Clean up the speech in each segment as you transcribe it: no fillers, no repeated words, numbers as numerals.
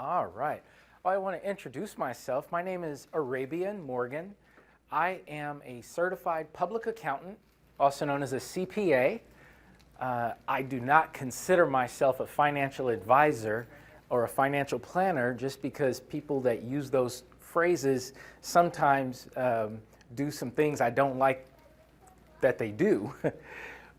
All right. Well, I want to introduce myself. My name is Arabian Morgan. I am a certified public accountant, also known as a CPA. I do not consider myself a financial advisor or a financial planner just because people that use those phrases sometimes do some things I don't like that they do.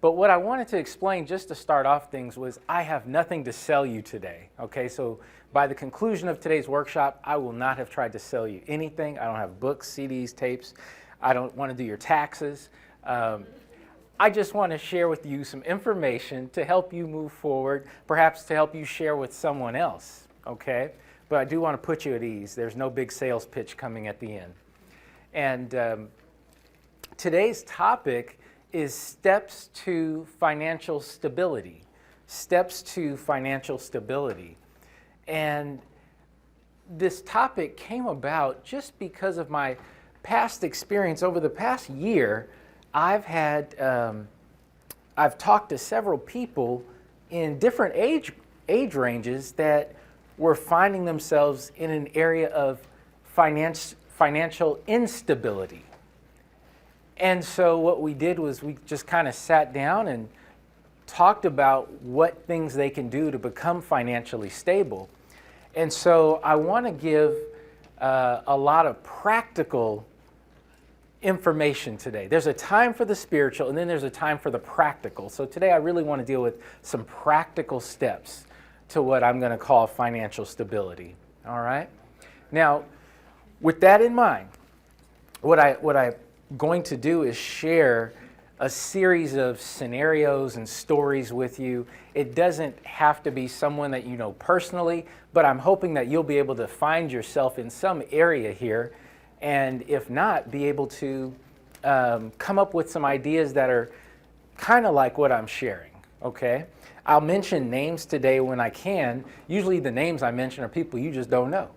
But what I wanted to explain just to start off things was I have nothing to sell you today. Okay, so by the conclusion of today's workshop, I will not have tried to sell you anything. I don't have books, CDs, tapes. I don't want to do your taxes. I just want to share with you some information to help you move forward, perhaps to help you share with someone else, okay? But I do want to put you at ease. There's no big sales pitch coming at the end. And today's topic is steps to financial stability. Steps to financial stability. And this topic came about just because of my past experience. Over the past year, I've talked to several people in different age ranges that were finding themselves in an area of financial instability. And so what we did was we just kind of sat down and talked about what things they can do to become financially stable. And so I want to give a lot of practical information today. There's a time for the spiritual, and then there's a time for the practical. So today I really want to deal with some practical steps to what I'm going to call financial stability. All right? Now, with that in mind, what I'm going to do is share a series of scenarios and stories with you. It doesn't have to be someone that you know personally, but I'm hoping that you'll be able to find yourself in some area here, and if not, be able to come up with some ideas that are kind of like what I'm sharing, okay? I'll mention names today when I can. Usually the names I mention are people you just don't know,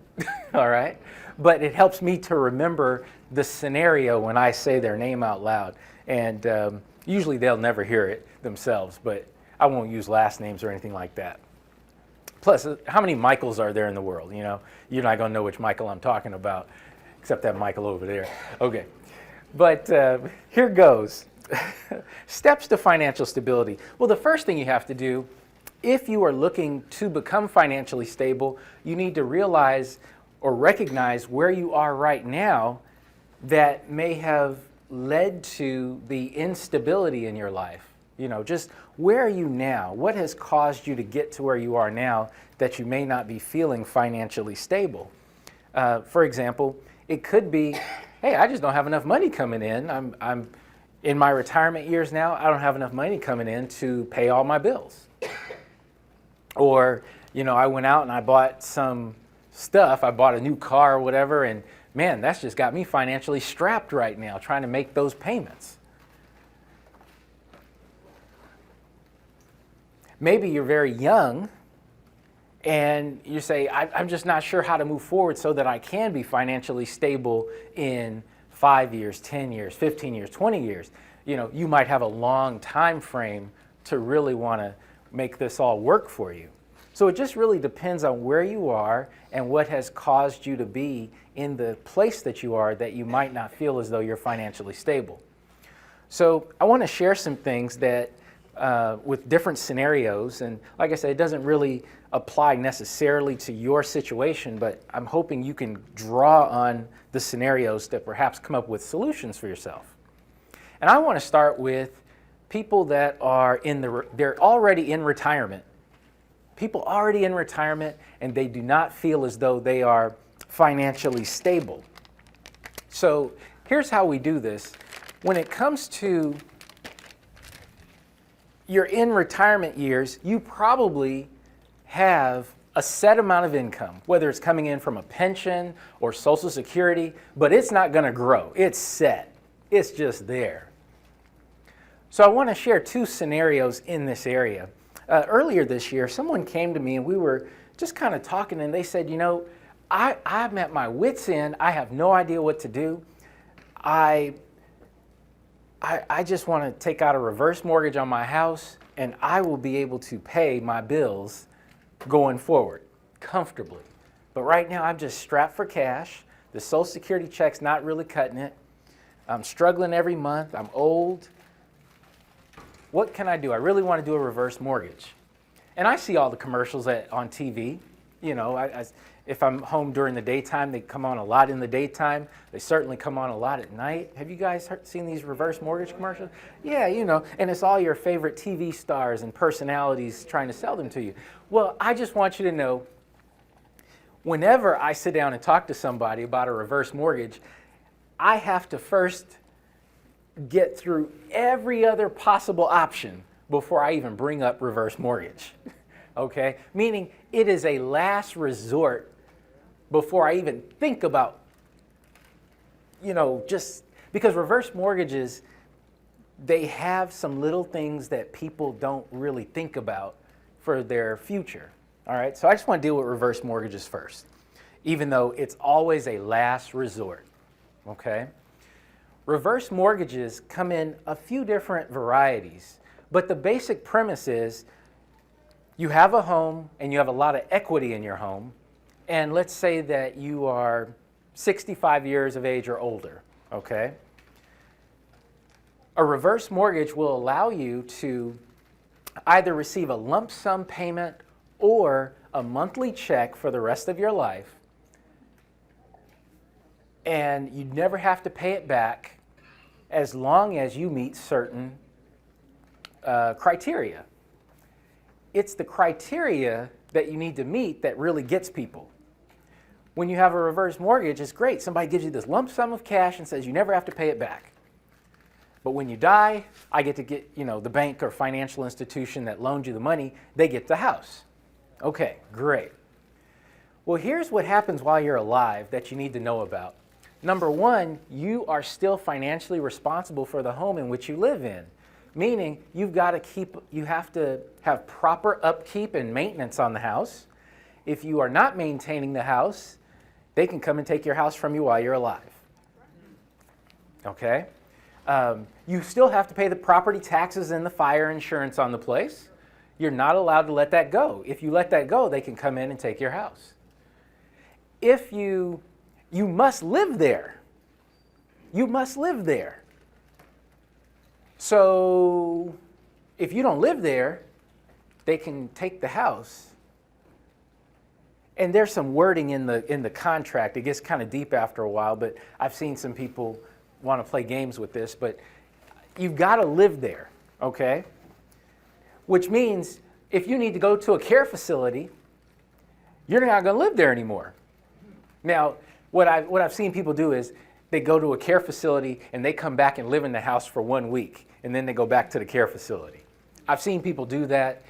all right? But it helps me to remember the scenario when I say their name out loud. And usually they'll never hear it themselves, but I won't use last names or anything like that. Plus, how many Michaels are there in the world? You know, you're not going to know which Michael I'm talking about, except that Michael over there. Okay, but here goes. Steps to financial stability. Well, the first thing you have to do, if you are looking to become financially stable, you need to realize or recognize where you are right now that may have led to the instability in your life. You know, just where are you now? What has caused you to get to where you are now that you may not be feeling financially stable? For example, it could be, hey, I just don't have enough money coming in. I'm in my retirement years now. I don't have enough money coming in to pay all my bills. Or, you know, I went out and I bought some stuff. I bought a new car or whatever, and man, that's just got me financially strapped right now, trying to make those payments. Maybe you're very young and you say, I'm just not sure how to move forward so that I can be financially stable in 5 years, 10 years, 15 years, 20 years. You know, you might have a long time frame to really want to make this all work for you. So it just really depends on where you are and what has caused you to be in the place that you are that you might not feel as though you're financially stable. So I want to share some things that with different scenarios, and like I said, it doesn't really apply necessarily to your situation, but I'm hoping you can draw on the scenarios to perhaps come up with solutions for yourself. And I want to start with people that are they're already in retirement. People already in retirement and they do not feel as though they are financially stable. So here's how we do this. When it comes to you're in retirement years, you probably have a set amount of income, whether it's coming in from a pension or Social Security, but it's not going to grow. It's set. It's just there. So I want to share two scenarios in this area. Earlier this year, someone came to me and we were just kind of talking, and they said, you know, I'm at my wit's end. I have no idea what to do. I just want to take out a reverse mortgage on my house, and I will be able to pay my bills going forward comfortably. But right now I'm just strapped for cash. The Social Security check's not really cutting it. I'm struggling every month. I'm old. What can I do? I really want to do a reverse mortgage. And I see all the commercials on TV. You know, if I'm home during the daytime, they come on a lot in the daytime. They certainly come on a lot at night. Have you guys seen these reverse mortgage commercials? Yeah, you know, and it's all your favorite TV stars and personalities trying to sell them to you. Well, I just want you to know, whenever I sit down and talk to somebody about a reverse mortgage, I have to first get through every other possible option before I even bring up reverse mortgage. Okay? Meaning it is a last resort before I even think about, you know, just because reverse mortgages, they have some little things that people don't really think about for their future. All right? So I just want to deal with reverse mortgages first, even though it's always a last resort. Okay? Reverse mortgages come in a few different varieties, but the basic premise is you have a home and you have a lot of equity in your home, and let's say that you are 65 years of age or older, okay? A reverse mortgage will allow you to either receive a lump sum payment or a monthly check for the rest of your life, and you never have to pay it back as long as you meet certain criteria. It's the criteria that you need to meet that really gets people. When you have a reverse mortgage, it's great. Somebody gives you this lump sum of cash and says you never have to pay it back. But when you die, I get to get, you know, the bank or financial institution that loaned you the money, they get the house. Okay, great. Well, here's what happens while you're alive that you need to know about. Number one, you are still financially responsible for the home in which you live in. Meaning you have to have proper upkeep and maintenance on the house. If you are not maintaining the house, they can come and take your house from you while you're alive. Okay? You still have to pay the property taxes and the fire insurance on the place. You're not allowed to let that go. If you let that go, they can come in and take your house. If you must live there. You must live there. So if you don't live there, they can take the house. And there's some wording in the contract. It gets kind of deep after a while, but I've seen some people want to play games with this, but you've got to live there, okay? Which means if you need to go to a care facility, you're not going to live there anymore. Now, what I've seen people do is they go to a care facility and they come back and live in the house for 1 week, and then they go back to the care facility. I've seen people do that.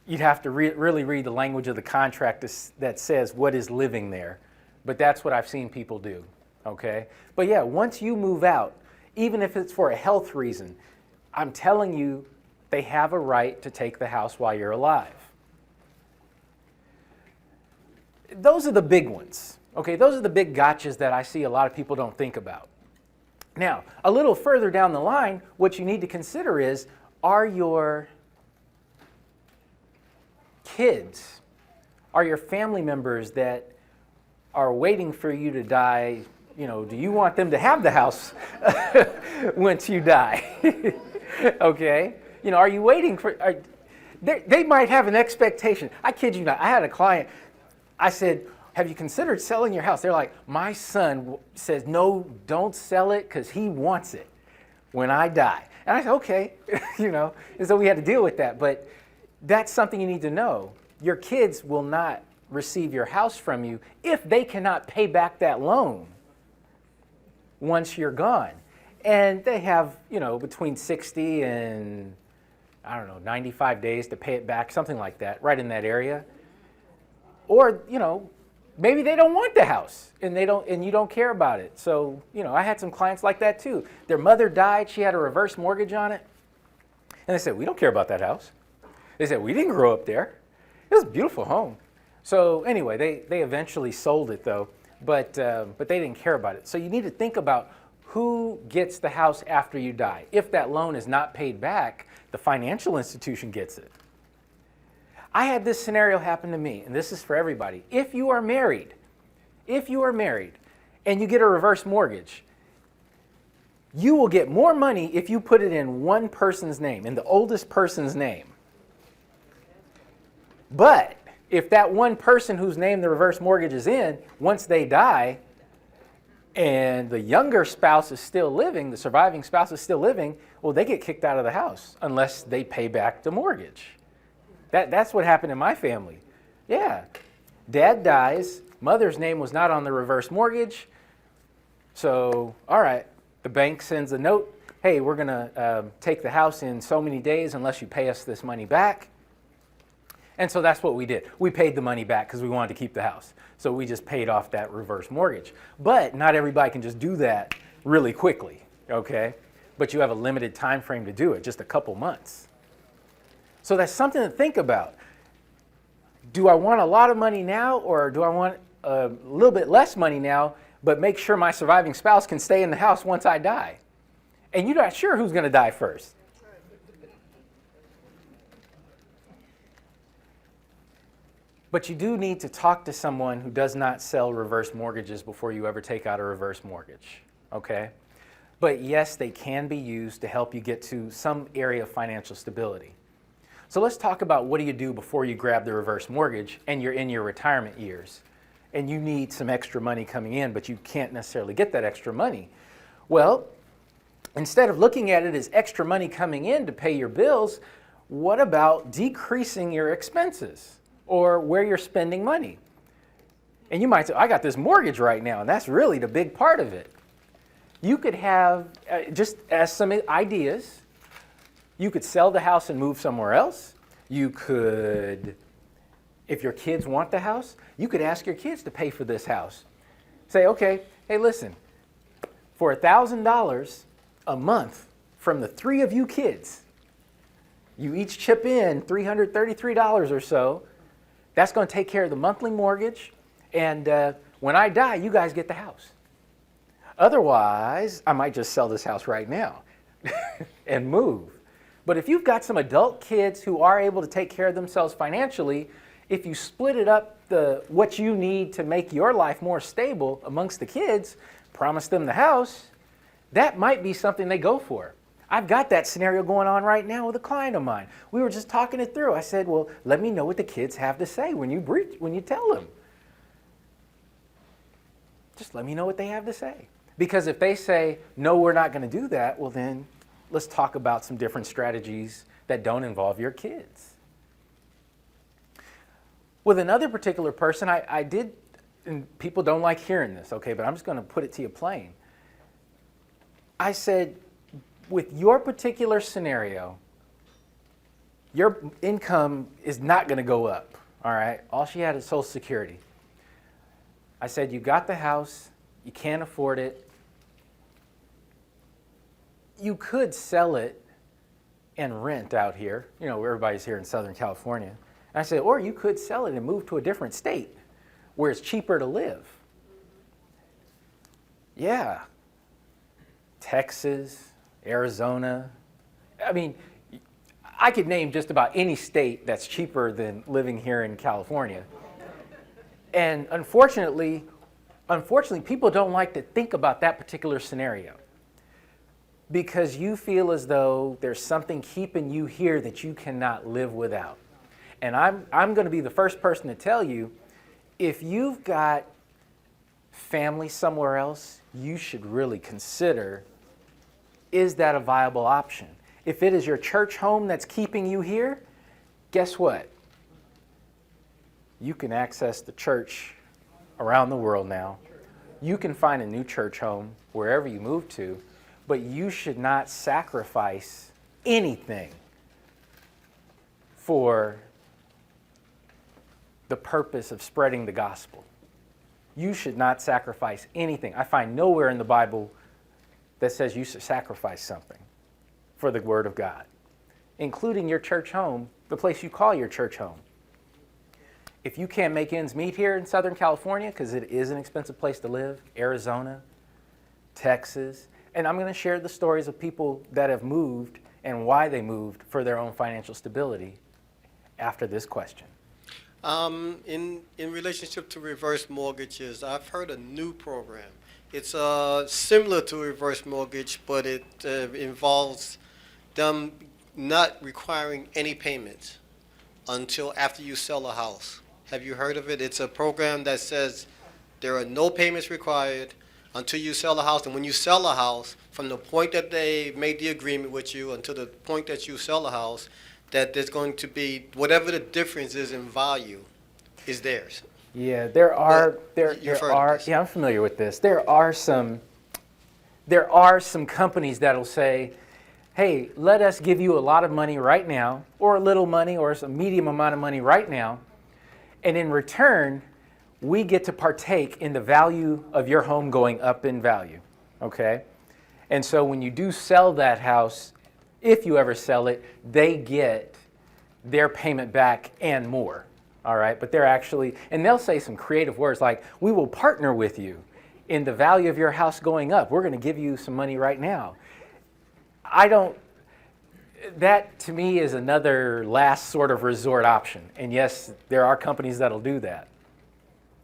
You'd have to really read the language of the contract that says what is living there. But that's what I've seen people do, okay? But yeah, once you move out, even if it's for a health reason, I'm telling you, they have a right to take the house while you're alive. Those are the big ones, okay? Those are the big gotchas that I see a lot of people don't think about. Now, a little further down the line, what you need to consider is, are your kids, are your family members that are waiting for you to die, you know, do you want them to have the house once you die? Okay? You know, are you waiting for, they might have an expectation. I kid you not. I had a client, I said, have you considered selling your house? They're like, my son says, no, don't sell it because he wants it when I die. And I said, okay, you know, and so we had to deal with that. But that's something you need to know. Your kids will not receive your house from you if they cannot pay back that loan once you're gone. And they have, you know, between 60 and, I don't know, 95 days to pay it back, something like that, right in that area. Or, you know, maybe they don't want the house and you don't care about it. So, you know, I had some clients like that too. Their mother died, she had a reverse mortgage on it. And they said, we don't care about that house. They said, we didn't grow up there. It was a beautiful home. So anyway, they eventually sold it though, but they didn't care about it. So you need to think about who gets the house after you die. If that loan is not paid back, the financial institution gets it. I had this scenario happen to me, and this is for everybody. If you are married if you are married and you get a reverse mortgage, you will get more money if you put it in one person's name, in the oldest person's name. But if that one person whose name the reverse mortgage is in, once they die, and the younger spouse is still living, the surviving spouse is still living, well, they get kicked out of the house unless they pay back the mortgage. That's what happened in my family. Yeah. Dad dies. Mother's name was not on the reverse mortgage. So, all right, the bank sends a note. Hey, we're going to take the house in so many days unless you pay us this money back. And so that's what we did. We paid the money back because we wanted to keep the house. So we just paid off that reverse mortgage. But not everybody can just do that really quickly, okay? But you have a limited time frame to do it, just a couple months. So that's something to think about. Do I want a lot of money now, or do I want a little bit less money now, but make sure my surviving spouse can stay in the house once I die? And you're not sure who's going to die first. But you do need to talk to someone who does not sell reverse mortgages before you ever take out a reverse mortgage, okay? But yes, they can be used to help you get to some area of financial stability. So let's talk about what do you do before you grab the reverse mortgage and you're in your retirement years and you need some extra money coming in, but you can't necessarily get that extra money. Well, instead of looking at it as extra money coming in to pay your bills, what about decreasing your expenses or where you're spending money? And you might say, I got this mortgage right now, and that's really the big part of it. You could have, just as some ideas, you could sell the house and move somewhere else. You could, if your kids want the house, you could ask your kids to pay for this house. Say, okay, hey, listen, for $1,000 a month from the 3 of you kids, you each chip in $333 or so. That's going to take care of the monthly mortgage. And when I die, you guys get the house. Otherwise, I might just sell this house right now and move. But if you've got some adult kids who are able to take care of themselves financially, if you split it up, what you need to make your life more stable amongst the kids, promise them the house, that might be something they go for. I've got that scenario going on right now with a client of mine. We were just talking it through. I said, well, let me know what the kids have to say when you tell them. Just let me know what they have to say. Because if they say, no, we're not going to do that, well then, let's talk about some different strategies that don't involve your kids. With another particular person, I did, and people don't like hearing this, okay, but I'm just going to put it to you plain. I said, with your particular scenario, your income is not going to go up, all right? All she had is Social Security. I said, you got the house, you can't afford it. You could sell it and rent out here. You know, everybody's here in Southern California. And I said, or you could sell it and move to a different state where it's cheaper to live. Yeah. Texas, Arizona. I mean, I could name just about any state that's cheaper than living here in California. And unfortunately, people don't like to think about that particular scenario because you feel as though there's something keeping you here that you cannot live without. And I'm going to be the first person to tell you, if you've got family somewhere else, you should really consider, is that a viable option? If it is your church home that's keeping you here, guess what? You can access the church around the world now. You can find a new church home wherever you move to, but you should not sacrifice anything for the purpose of spreading the gospel. You should not sacrifice anything. I find nowhere in the Bible that says you should sacrifice something for the Word of God, including your church home, the place you call your church home. If you can't make ends meet here in Southern California, because it is an expensive place to live, Arizona, Texas, and I'm going to share the stories of people that have moved and why they moved for their own financial stability after this question. In relationship to reverse mortgages, I've heard a new program. It's similar to reverse mortgage, but it involves them not requiring any payments until after you sell a house. Have you heard of it? It's a program that says there are no payments required until you sell a house. And when you sell a house, from the point that they made the agreement with you until the point that you sell a house, that there's going to be whatever the difference is in value is theirs. Yeah, there are You've heard of this. yeah, I'm familiar with this. There are some companies that'll say, "Hey, let us give you a lot of money right now, or a little money, or a medium amount of money right now, and in return, we get to partake in the value of your home going up in value." Okay? And so when you do sell that house, if you ever sell it, they get their payment back and more. All right? But they're actually, and they'll say some creative words like, "We will partner with you in the value of your house going up. We're going to give you some money right now." That to me is another last sort of resort option. And yes, there are companies that'll do that.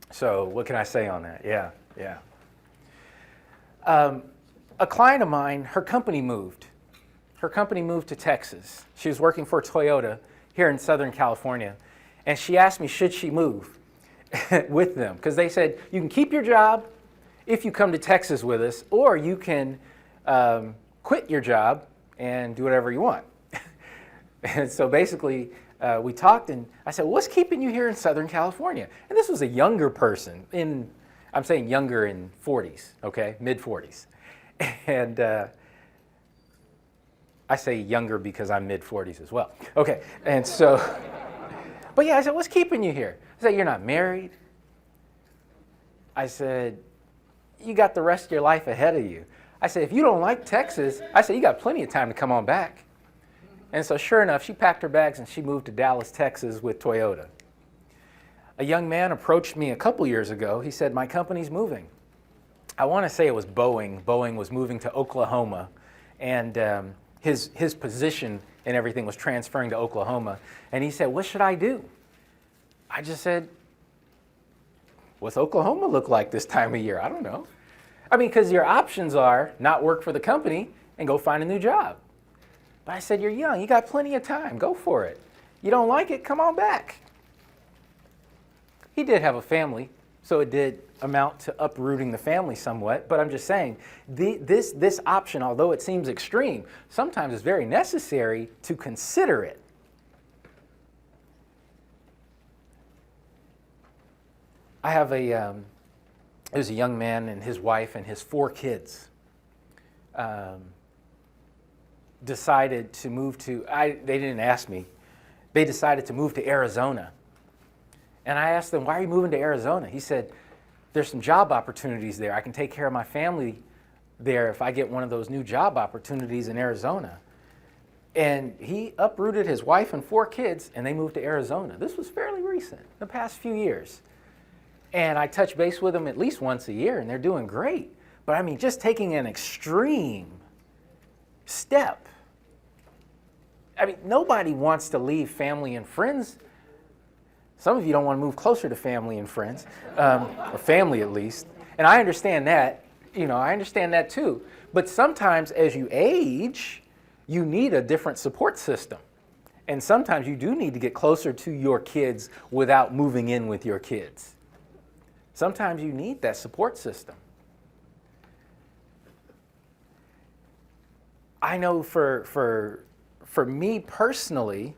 So what can I say on that? Yeah, yeah. A client of mine, her company moved. Her company moved to Texas. She was working for Toyota here in Southern California. And she asked me, should she move with them? Because they said, you can keep your job if you come to Texas with us, or you can quit your job and do whatever you want. And so basically, we talked, and I said, well, what's keeping you here in Southern California? And this was a younger person, I'm saying younger in 40s, okay, mid-40s. And I say younger because I'm mid-40s as well. Okay, and so, but yeah, I said, what's keeping you here? I said, you're not married. I said, you got the rest of your life ahead of you. I said, if you don't like Texas, I said, you got plenty of time to come on back. And so sure enough, she packed her bags and she moved to Dallas, Texas with Toyota. A young man approached me a couple years ago. He said, my company's moving. I want to say it was Boeing. Boeing was moving to Oklahoma, and his position and everything was transferring to Oklahoma. And he said, what should I do? I just said, what's Oklahoma look like this time of year? I don't know. I mean, because your options are not work for the company and go find a new job. But I said, you're young. You got plenty of time. Go for it. You don't like it? Come on back. He did have a family, so it did amount to uprooting the family somewhat. But I'm just saying, this option, although it seems extreme, sometimes is very necessary to consider it. I have there's a young man and his wife and his 4 kids decided to move to, they didn't ask me, they decided to move to Arizona. And I asked them, why are you moving to Arizona? He said, there's some job opportunities there. I can take care of my family there if I get one of those new job opportunities in Arizona. And he uprooted his wife and 4 kids, and they moved to Arizona. This was fairly recent, the past few years. And I touch base with them at least once a year, and they're doing great. But I mean, just taking an extreme step. I mean, nobody wants to leave family and friends. Some of you don't want to move closer to family and friends, or family at least. And I understand that, I understand that too. But sometimes as you age, you need a different support system. And sometimes you do need to get closer to your kids without moving in with your kids. Sometimes you need that support system. I know for me personally,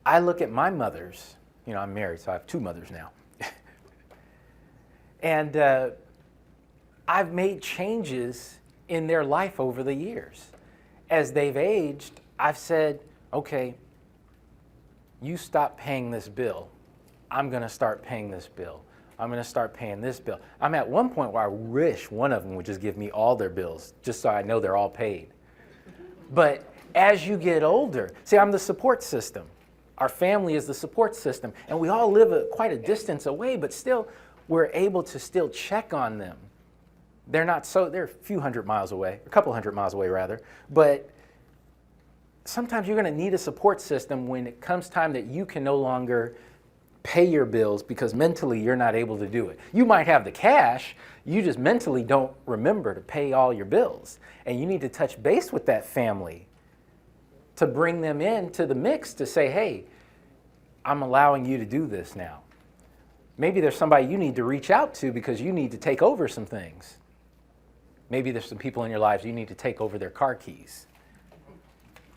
I look at my mothers. I'm married, so I have 2 mothers now. And I've made changes in their life over the years. As they've aged, I've said, okay, you stop paying this bill. I'm going to start paying this bill. I'm going to start paying this bill. I'm at one point where I wish one of them would just give me all their bills, just so I know they're all paid. But as you get older, see, I'm the support system. Our family is the support system. And we all live quite a distance away, but still, we're able to still check on them. They're a few hundred miles away, a couple hundred miles away rather, but sometimes you're going to need a support system when it comes time that you can no longer pay your bills because mentally you're not able to do it. You might have the cash, you just mentally don't remember to pay all your bills. And you need to touch base with that family to bring them into the mix to say, hey, I'm allowing you to do this now. Maybe there's somebody you need to reach out to because you need to take over some things. Maybe there's some people in your lives you need to take over their car keys.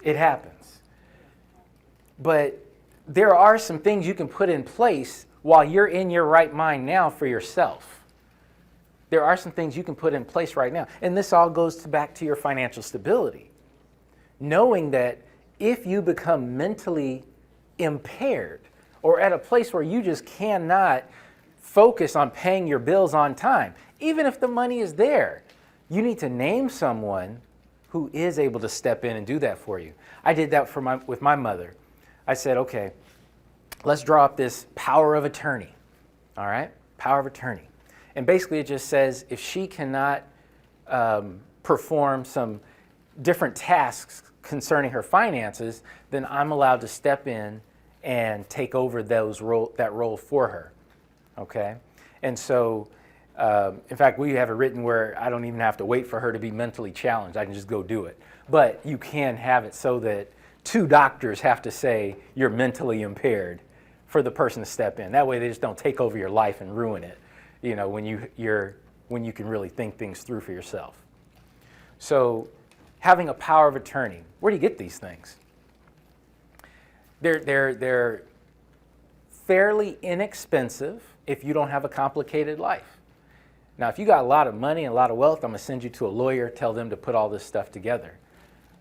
It happens. But there are some things you can put in place while you're in your right mind now for yourself. There are some things you can put in place right now. And this all goes back to your financial stability. Knowing that if you become mentally impaired or at a place where you just cannot focus on paying your bills on time, even if the money is there, you need to name someone who is able to step in and do that for you. I did that with my mother. I said, okay, let's draw up this power of attorney, all right? Power of attorney. And basically it just says if she cannot perform some different tasks concerning her finances, then I'm allowed to step in and take over that role for her, okay? And so, in fact, we have it written where I don't even have to wait for her to be mentally challenged. I can just go do it. But you can have it so that 2 doctors have to say you're mentally impaired for the person to step in. That way they just don't take over your life and ruin it, when you can really think things through for yourself. So having a power of attorney, where do you get these things? They're fairly inexpensive if you don't have a complicated life. Now, if you got a lot of money and a lot of wealth, I'm going to send you to a lawyer, tell them to put all this stuff together.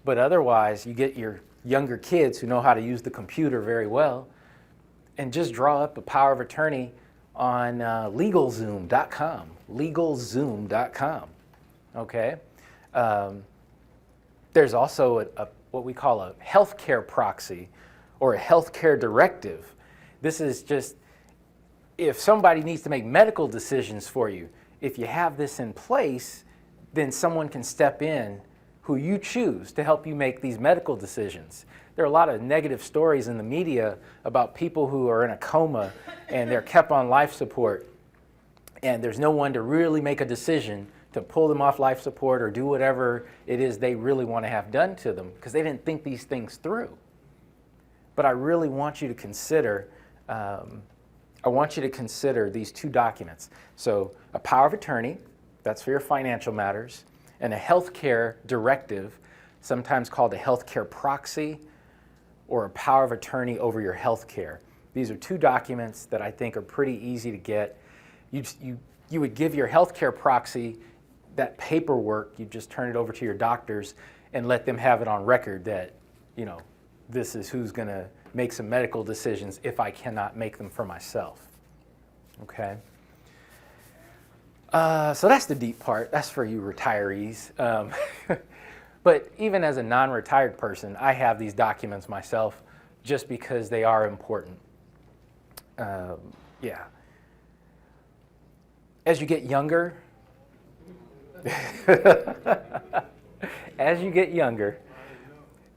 But otherwise, you get your younger kids who know how to use the computer very well, and just draw up a power of attorney on LegalZoom.com. LegalZoom.com. Okay. There's also what we call a healthcare proxy or a healthcare directive. This is just if somebody needs to make medical decisions for you. If you have this in place, then someone can step in who you choose to help you make these medical decisions. There are a lot of negative stories in the media about people who are in a coma and they're kept on life support, and there's no one to really make a decision to pull them off life support or do whatever it is they really want to have done to them because they didn't think these things through. But I really want you to consider these 2 documents. So a power of attorney, that's for your financial matters, and a healthcare directive, sometimes called a healthcare proxy or a power of attorney over your healthcare. These are 2 documents that I think are pretty easy to get. You would give your healthcare proxy that paperwork, you just turn it over to your doctors and let them have it on record that, this is who's going to make some medical decisions if I cannot make them for myself. Okay? So that's the deep part. That's for you retirees. But even as a non-retired person, I have these documents myself just because they are important. Yeah. As you get younger,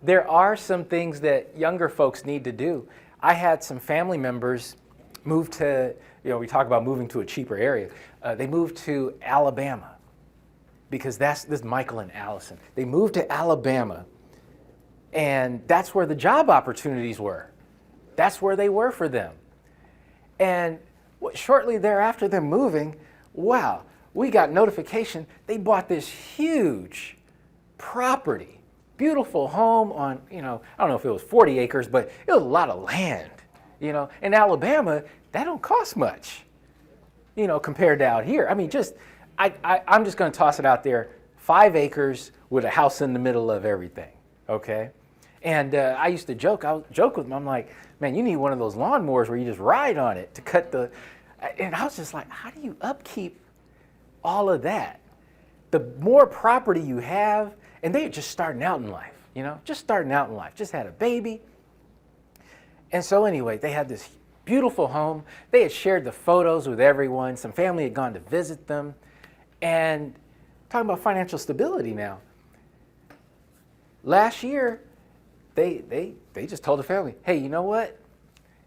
there are some things that younger folks need to do. I had some family members move to, we talk about moving to a cheaper area. They moved to Alabama because this is Michael and Allison. They moved to Alabama, and that's where the job opportunities were. That's where they were for them. And shortly thereafter them moving, wow, we got notification they bought this huge property, beautiful home on, I don't know if it was 40 acres, but it was a lot of land. In Alabama, that don't cost much, compared to out here. I mean, I'm just going to toss it out there, 5 acres with a house in the middle of everything, okay? And I used to joke with them, I'm like, man, you need one of those lawnmowers where you just ride on it to cut and I was just like, how do you upkeep all of that? The more property you have, and they were just starting out in life, just had a baby. And so anyway, they had this beautiful home. They had shared the photos with everyone. Some family had gone to visit them. And talking about financial stability now. Last year, they just told the family, hey, you know what?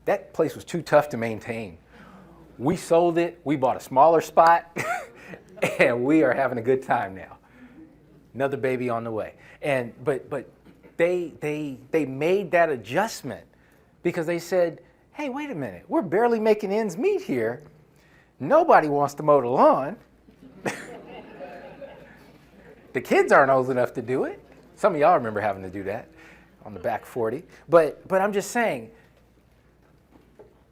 That place was too tough to maintain. We sold it, we bought a smaller spot, and we are having a good time now. Another baby on the way. And but they made that adjustment because they said, hey, wait a minute, we're barely making ends meet here. Nobody wants to mow the lawn. The kids aren't old enough to do it. Some of y'all remember having to do that on the back 40. But I'm just saying,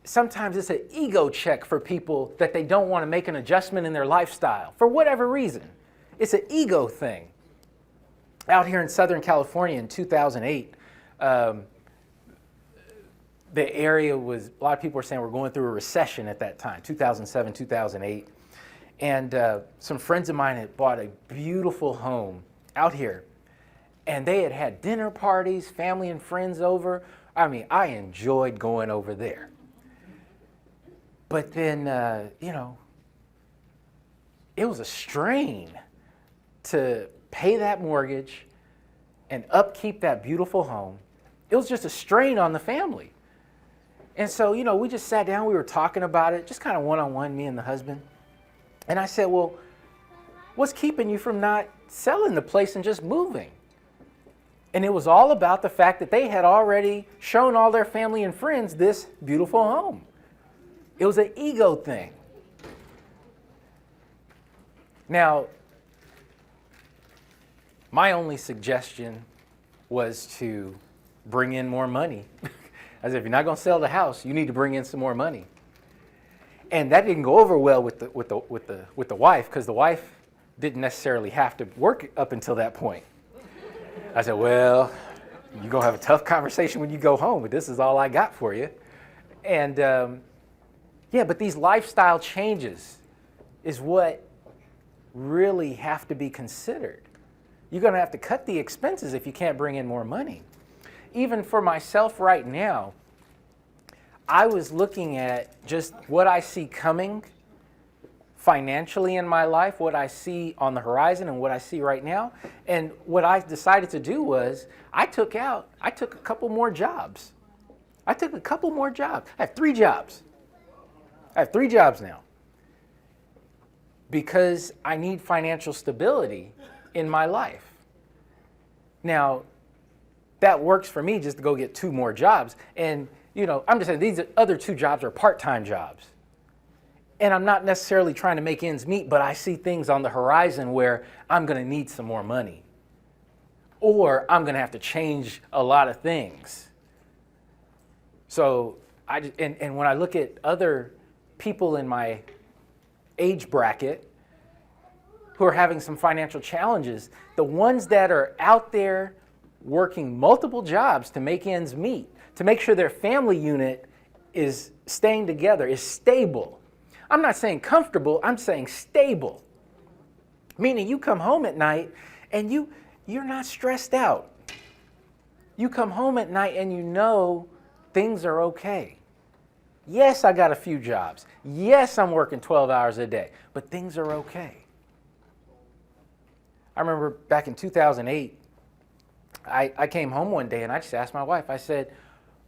sometimes it's an ego check for people that they don't want to make an adjustment in their lifestyle for whatever reason. It's an ego thing. Out here in Southern California in 2008, the area was, a lot of people were saying we're going through a recession at that time, 2007, 2008. And some friends of mine had bought a beautiful home out here. And they had had dinner parties, family and friends over. I mean, I enjoyed going over there. But then, it was a strain to pay that mortgage and upkeep that beautiful home. It was just a strain on the family. And so, we just sat down, we were talking about it, just kind of one-on-one, me and the husband. And I said, well, what's keeping you from not selling the place and just moving? And it was all about the fact that they had already shown all their family and friends this beautiful home. It was an ego thing. Now, my only suggestion was to bring in more money. As if you're not going to sell the house, you need to bring in some more money. And that didn't go over well with the wife, because the wife didn't necessarily have to work up until that point. I said, well, you're going to have a tough conversation when you go home, but this is all I got for you. And but these lifestyle changes is what really have to be considered. You're going to have to cut the expenses if you can't bring in more money. Even for myself right now, I was looking at just what I see coming financially in my life, what I see on the horizon and what I see right now. And what I decided to do was I took a couple more jobs. I have 3 jobs. I have 3 jobs now because I need financial stability in my life. Now, that works for me just to go get 2 more jobs. And, I'm just saying these other 2 jobs are part-time jobs. And I'm not necessarily trying to make ends meet, but I see things on the horizon where I'm going to need some more money. Or I'm going to have to change a lot of things. So, and when I look at other people in my age bracket who are having some financial challenges, the ones that are out there working multiple jobs to make ends meet, to make sure their family unit is staying together, is stable. I'm not saying comfortable, I'm saying stable. Meaning you come home at night and you're not stressed out. You come home at night and you know things are okay. Yes, I got a few jobs. Yes, I'm working 12 hours a day, but things are okay. I remember back in 2008, I came home one day and I just asked my wife, I said,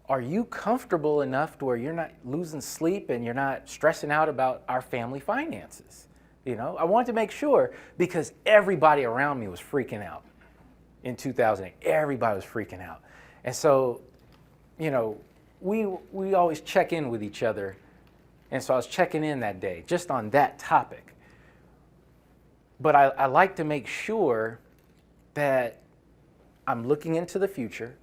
are you comfortable enough to where you're not losing sleep and you're not stressing out about our family finances? I wanted to make sure because everybody around me was freaking out in 2008. Everybody was freaking out. And so, we always check in with each other. And so I was checking in that day just on that topic. But I like to make sure that I'm looking into the future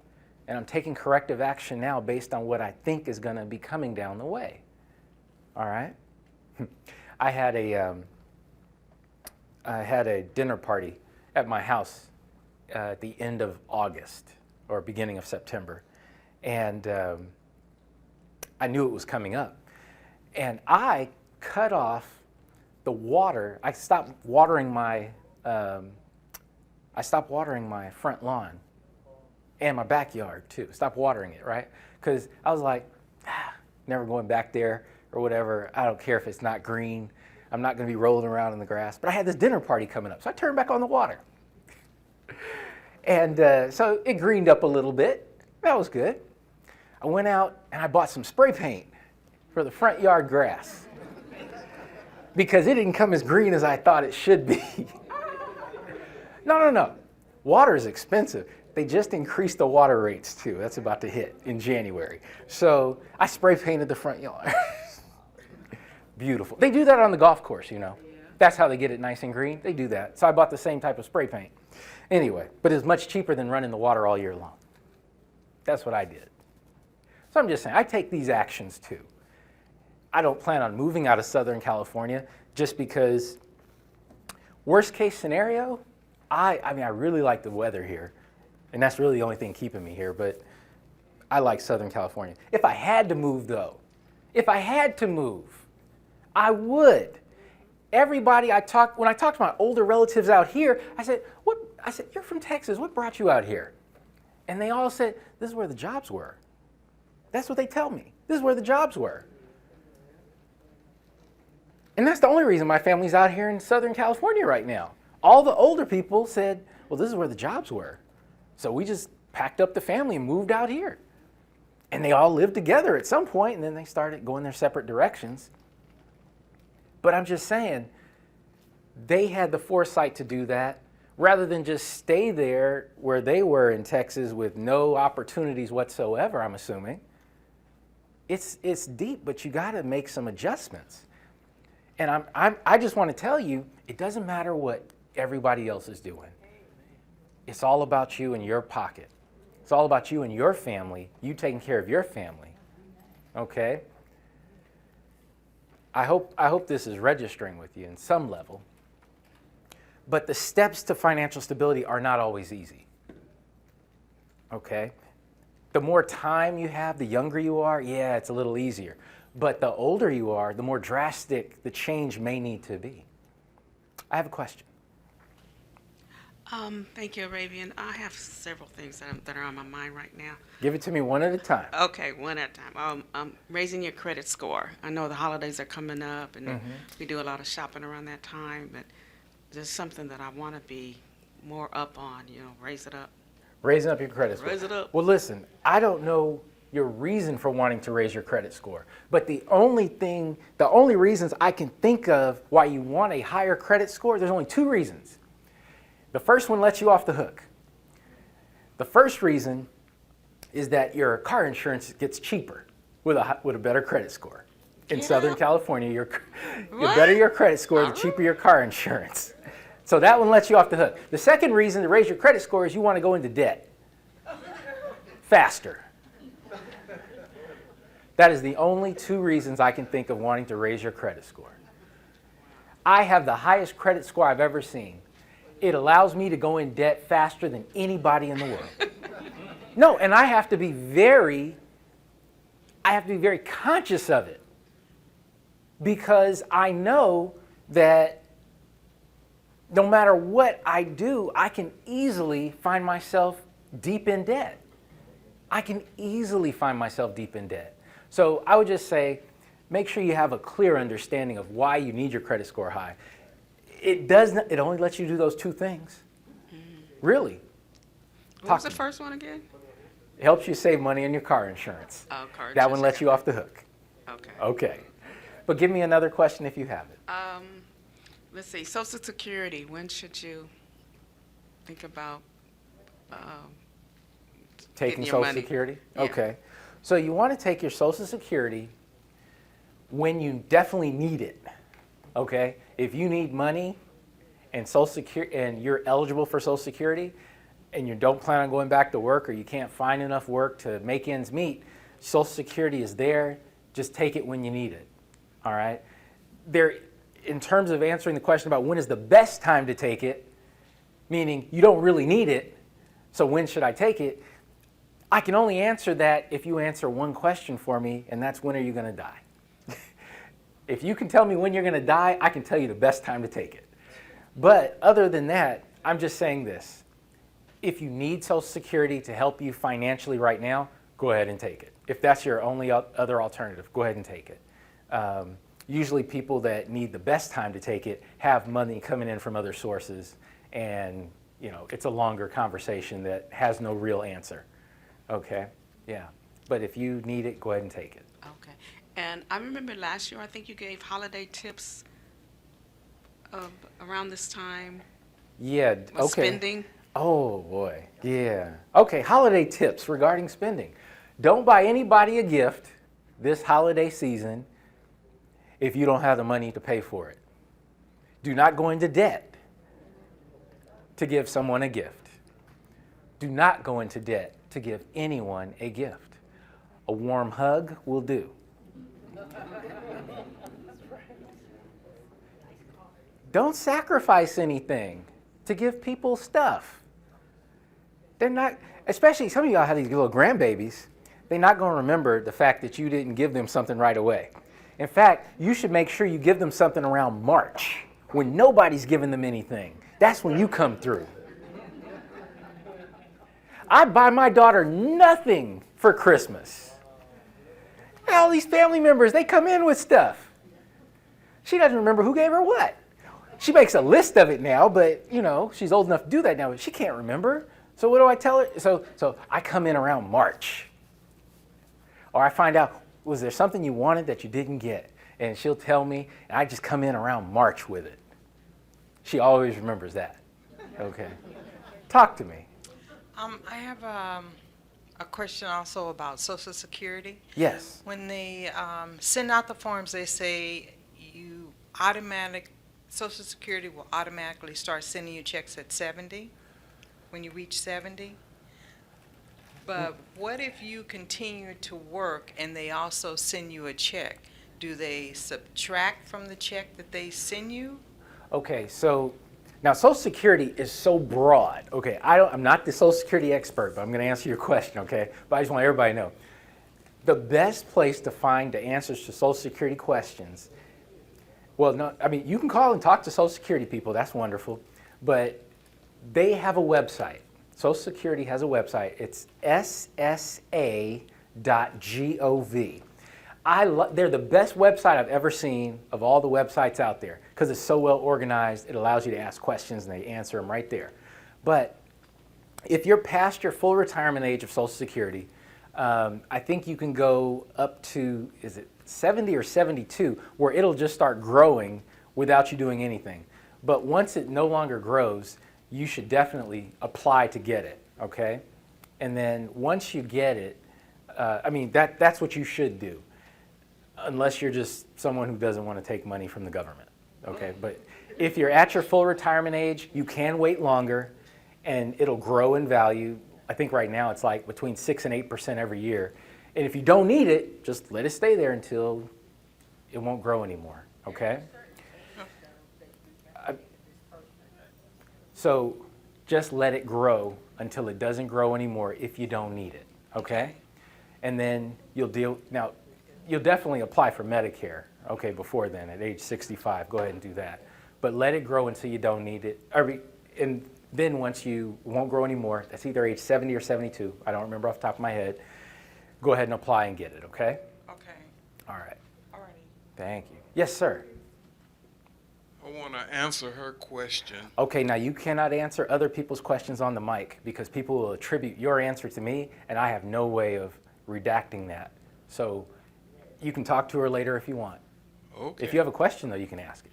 and I'm taking corrective action now based on what I think is going to be coming down the way. All right? I had a dinner party at my house at the end of August or beginning of September. And I knew it was coming up. And I cut off the water. I stopped watering my front lawn and my backyard too. Stopped watering it, right? Because I was like, never going back there or whatever. I don't care if it's not green. I'm not going to be rolling around in the grass. But I had this dinner party coming up, so I turned back on the water. And so it greened up a little bit. That was good. I went out and I bought some spray paint for the front yard grass because it didn't come as green as I thought it should be. No. Water is expensive. They just increased the water rates too. That's about to hit in January. So I spray painted the front yard. Beautiful. They do that on the golf course, you know. That's how they get it nice and green. They do that. So I bought the same type of spray paint. Anyway, but it's much cheaper than running the water all year long. That's what I did. So I'm just saying, I take these actions too. I don't plan on moving out of Southern California just because, worst case scenario, I mean, I really like the weather here. And that's really the only thing keeping me here, but I like Southern California. If I had to move though, I would. Everybody when I talked to my older relatives out here, I said, you're from Texas, what brought you out here? And they all said, this is where the jobs were. That's what they tell me. This is where the jobs were. And that's the only reason my family's out here in Southern California right now. All the older people said, well, this is where the jobs were. So we just packed up the family and moved out here. And they all lived together at some point, and then they started going their separate directions. But I'm just saying, they had the foresight to do that rather than just stay there where they were in Texas with no opportunities whatsoever, I'm assuming. It's deep, but you got to make some adjustments. And I just want to tell you, it doesn't matter what everybody else is doing. It's all about you and your pocket. It's all about you and your family, you taking care of your family. Okay? I hope this is registering with you in some level. But the steps to financial stability are not always easy. Okay? The more time you have, the younger you are, yeah, it's a little easier. But the older you are, the more drastic the change may need to be. I have a question. Thank you, Arabian. I have several things that are on my mind right now. Give it to me one at a time. Okay, one at a time. Raising your credit score. I know the holidays are coming up, and we do a lot of shopping around that time, but there's something that I want to be more up on, raise it up. Raising up your credit score. Raise it up. Well, listen, I don't know your reason for wanting to raise your credit score, but the only reasons I can think of why you want a higher credit score, there's only two reasons. The first one lets you off the hook. The first reason is that your car insurance gets cheaper with a better credit score. In Southern California, the better your credit score, the cheaper your car insurance. So that one lets you off the hook. The second reason to raise your credit score is you want to go into debt faster. That is the only two reasons I can think of wanting to raise your credit score. I have the highest credit score I've ever seen. It allows me to go in debt faster than anybody in the world. No, and I have to be very conscious of it because I know that no matter what I do, I can easily find myself deep in debt. So I would just say, make sure you have a clear understanding of why you need your credit score high. It only lets you do those two things. Really. What was the first one again? It helps you save money on your car insurance. Oh, car insurance. That one lets you off the hook. Okay. Okay. But give me another question if you have it. Let's see. Social Security. When should you think about Taking getting your Social money? Security? Yeah. Okay. So you want to take your Social Security when you definitely need it. Okay? If you need money and you're eligible for Social Security and you don't plan on going back to work or you can't find enough work to make ends meet, Social Security is there. Just take it when you need it. All right? In terms of answering the question about when is the best time to take it, meaning you don't really need it, so when should I take it? I can only answer that if you answer one question for me, and that's when are you going to die? If you can tell me when you're going to die, I can tell you the best time to take it. But other than that, I'm just saying this. If you need Social Security to help you financially right now, go ahead and take it. If that's your only other alternative, go ahead and take it. Usually people that need the best time to take it have money coming in from other sources, and it's a longer conversation that has no real answer. Okay, yeah. But if you need it, go ahead and take it. Okay. And I remember last year, I think you gave holiday tips around this time. Yeah, with okay. Spending. Oh, boy, yeah. Okay, holiday tips regarding spending. Don't buy anybody a gift this holiday season if you don't have the money to pay for it. Do not go into debt to give someone a gift. Do not go into debt to give anyone a gift. A warm hug will do. Don't sacrifice anything to give people stuff. They're not, especially some of y'all have these little grandbabies, they're not going to remember the fact that you didn't give them something right away. In fact, you should make sure you give them something around March when nobody's giving them anything. That's when you come through. I buy my daughter nothing for Christmas. And all these family members, they come in with stuff. She doesn't remember who gave her what. She makes a list of it now, but she's old enough to do that now, but she can't remember. So what do I tell her? So I come in around March. Or I find out, was there something you wanted that you didn't get? And she'll tell me, and I just come in around March with it. She always remembers that. Okay. Talk to me. I have a question also about Social Security. Yes. When they send out the forms, they say Social Security will automatically start sending you checks at 70, when you reach 70. But what if you continue to work and they also send you a check? Do they subtract from the check that they send you? Okay, so now Social Security is so broad. Okay, I'm not the Social Security expert, but I'm going to answer your question, okay? But I just want everybody to know. The best place to find the answers to Social Security questions, you can call and talk to Social Security people, that's wonderful, but they have a website. Social Security has a website. It's ssa.gov. They're the best website I've ever seen of all the websites out there because it's so well organized. It allows you to ask questions and they answer them right there. But if you're past your full retirement age of Social Security, I think you can go up to, is it 70 or 72, where it'll just start growing without you doing anything. But once it no longer grows, you should definitely apply to get it, okay? And then once you get it, that's what you should do, unless you're just someone who doesn't want to take money from the government, okay? But if you're at your full retirement age, you can wait longer, and it'll grow in value. I think right now it's like between 6 and 8% every year. And if you don't need it, just let it stay there until it won't grow anymore, okay? So just let it grow until it doesn't grow anymore if you don't need it, okay? And then you'll definitely apply for Medicare, okay, before then at age 65. Go ahead and do that. But let it grow until you don't need it. And then once you won't grow anymore, that's either age 70 or 72. I don't remember off the top of my head. Go ahead and apply and get it, okay? Okay. All right. All righty. Thank you. Yes, sir. I want to answer her question. Okay, now you cannot answer other people's questions on the mic because people will attribute your answer to me, and I have no way of redacting that. So you can talk to her later if you want. Okay. If you have a question, though, you can ask it.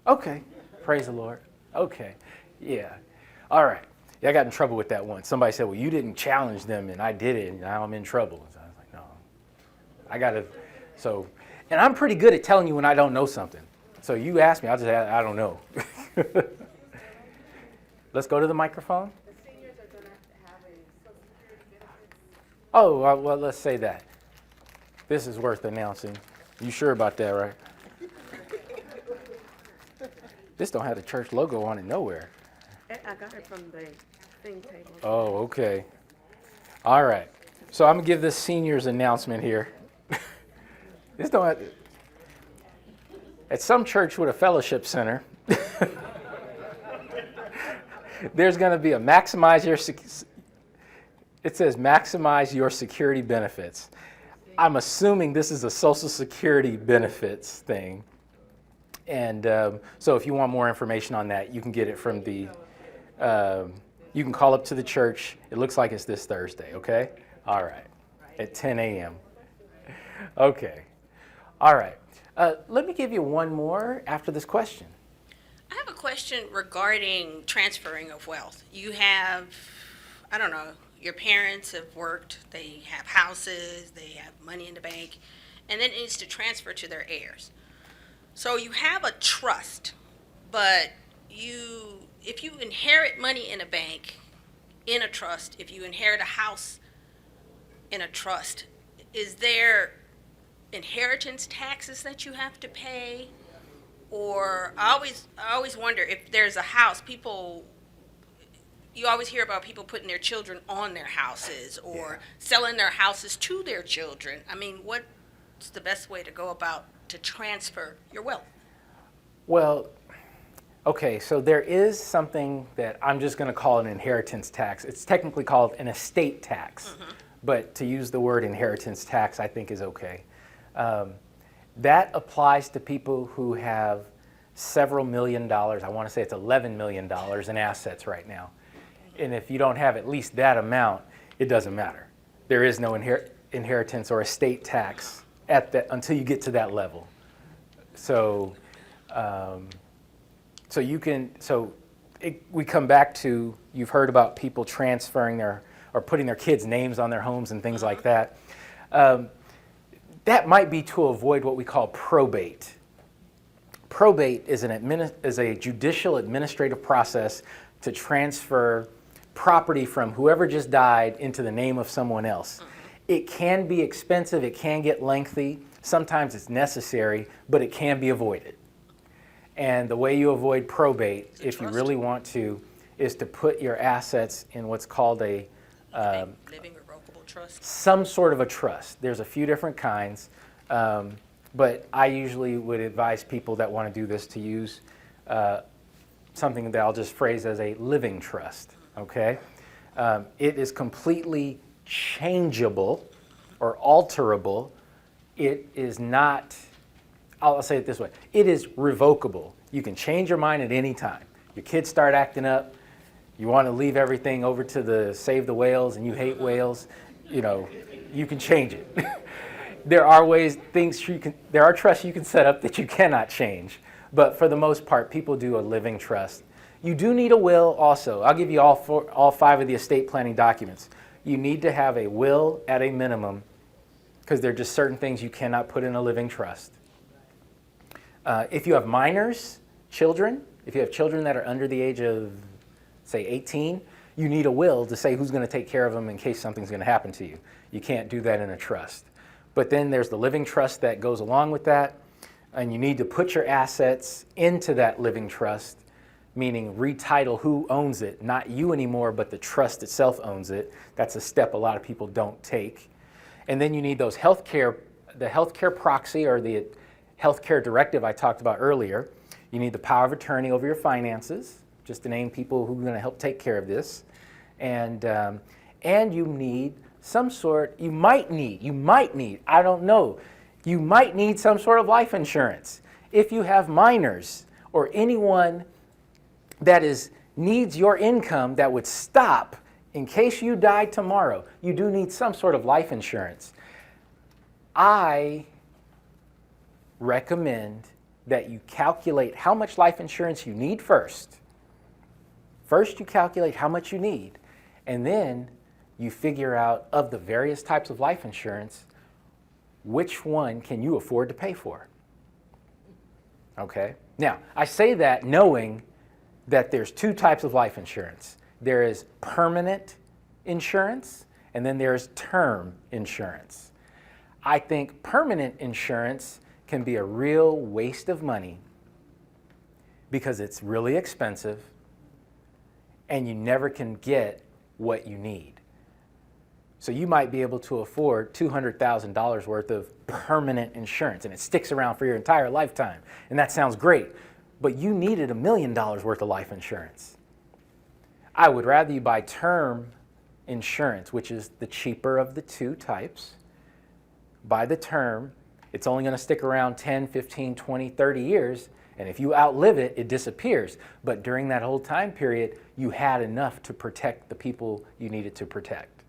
Okay. Praise the Lord. Okay. Yeah. All right. Yeah, I got in trouble with that once. Somebody said, well, you didn't challenge them, and I did it, and now I'm in trouble. So I was like, no. And I'm pretty good at telling you when I don't know something. So you ask me, I'll just say, I don't know. Let's go to the microphone. The seniors are going to have a Social Security benefits. Oh, well, let's say that. This is worth announcing. You sure about that, right? This don't have the church logo on it nowhere. I got it from the thing table. Oh, okay. All right. So I'm going to give this seniors announcement here. This don't have, at some church with a fellowship center, there's going to be a it says maximize your security benefits. I'm assuming this is a Social Security benefits thing. And so if you want more information on that, you can get it from you can call up to the church. It looks like it's this Thursday, okay? All right, at 10 a.m. Okay, all right. Let me give you one more after this question. I have a question regarding transferring of wealth. You have, I don't know, your parents have worked, they have houses, they have money in the bank, and then it needs to transfer to their heirs. So you have a trust, but if you inherit money in a bank, in a trust, if you inherit a house in a trust, is there inheritance taxes that you have to pay? Or I always wonder if there's a house, you always hear about people putting their children on their houses or selling their houses to their children. I mean, what's the best way to go about to transfer your wealth? Well, okay, so there is something that I'm just going to call an inheritance tax. It's technically called an estate tax, but to use the word inheritance tax I think is okay. That applies to people who have several $1 million. I want to say it's $11 million in assets right now. And if you don't have at least that amount, it doesn't matter. There is no inheritance or estate tax until you get to that level. So, we come back to, you've heard about people transferring or putting their kids' names on their homes and things like that. That might be to avoid what we call probate. Probate is a judicial administrative process to transfer property from whoever just died into the name of someone else. It can be expensive, it can get lengthy, sometimes it's necessary, but it can be avoided. And the way you avoid probate, if you really want to, is to put your assets in what's called a Living revocable trust. some sort of a trust. There's a few different kinds, but I usually would advise people that want to do this to use something that I'll just phrase as a living trust, okay? It is completely changeable or alterable. It is not, I'll say it this way, it is revocable. You can change your mind at any time. Your kids start acting up, you want to leave everything over to the Save the Whales and you hate whales, you can change it. There are there are trusts you can set up that you cannot change. But for the most part, people do a living trust. You do need a will also. I'll give you all 5 of the estate planning documents. You need to have a will at a minimum because there are just certain things you cannot put in a living trust. If you have minors, children, if you have children that are under the age of, say, 18, you need a will to say who's going to take care of them in case something's going to happen to you. You can't do that in a trust. But then there's the living trust that goes along with that, and you need to put your assets into that living trust, meaning retitle who owns it, not you anymore, but the trust itself owns it. That's a step a lot of people don't take. And then you need those the healthcare proxy or the healthcare directive I talked about earlier. You need the power of attorney over your finances, just to name people who are going to help take care of this. And you need you might need, I don't know, you might need some sort of life insurance. If you have minors or anyone that needs your income that would stop in case you die tomorrow, you do need some sort of life insurance. I recommend that you calculate how much life insurance you need first. First, you calculate how much you need, and then you figure out, of the various types of life insurance, which one can you afford to pay for? Okay? Now, I say that knowing that there's 2 types of life insurance. There is permanent insurance, and then there's term insurance. I think permanent insurance can be a real waste of money because it's really expensive and you never can get what you need. So you might be able to afford $200,000 worth of permanent insurance and it sticks around for your entire lifetime. And that sounds great, but you needed $1 million worth of life insurance. I would rather you buy term insurance, which is the cheaper of the 2 types. Buy the term. It's only going to stick around 10, 15, 20, 30 years. And if you outlive it, it disappears. But during that whole time period, you had enough to protect the people you needed to protect.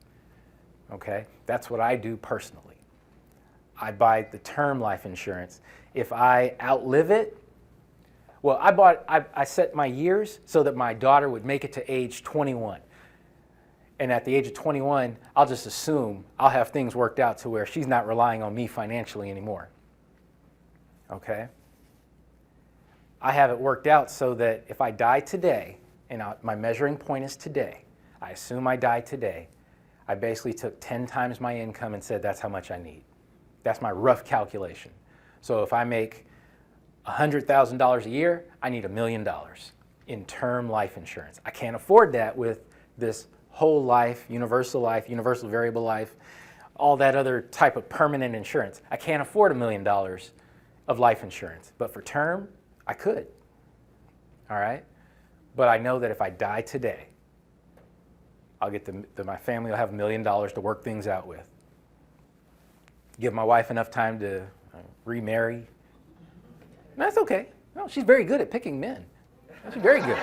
Okay? That's what I do personally. I buy the term life insurance. If I outlive it, well, I set my years so that my daughter would make it to age 21. And at the age of 21, I'll just assume I'll have things worked out to where she's not relying on me financially anymore. Okay? I have it worked out so that if I die today, and my measuring point is today, I assume I die today, I basically took 10 times my income and said that's how much I need. That's my rough calculation. So if I make $100,000 a year, I need $1 million in term life insurance. I can't afford that with this whole life, universal variable life, all that other type of permanent insurance. I can't afford $1 million of life insurance. But for term, I could. All right? But I know that if I die today, I'll get my family will have $1 million to work things out with. Give my wife enough time to remarry. And that's okay. No, she's very good at picking men. She's very good.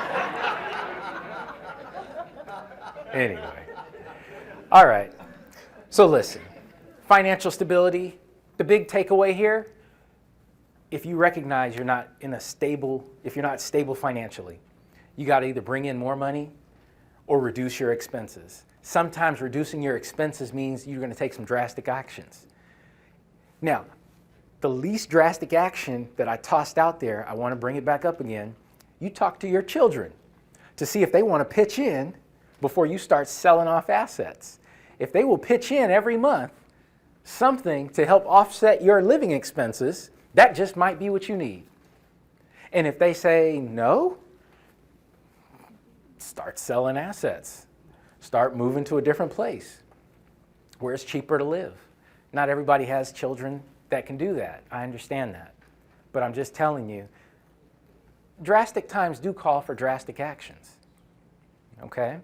Anyway. All right. So listen, financial stability, the big takeaway here, if you recognize you're not if you're not stable financially, you got to either bring in more money or reduce your expenses. Sometimes reducing your expenses means you're going to take some drastic actions. Now, the least drastic action that I tossed out there, I want to bring it back up again. You talk to your children to see if they want to pitch in before you start selling off assets. If they will pitch in every month something to help offset your living expenses, that just might be what you need. And if they say no, start selling assets. Start moving to a different place where it's cheaper to live. Not everybody has children that can do that. I understand that. But I'm just telling you, drastic times do call for drastic actions. Okay?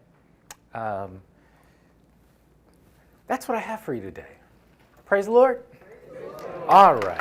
That's what I have for you today. Praise the Lord. All right.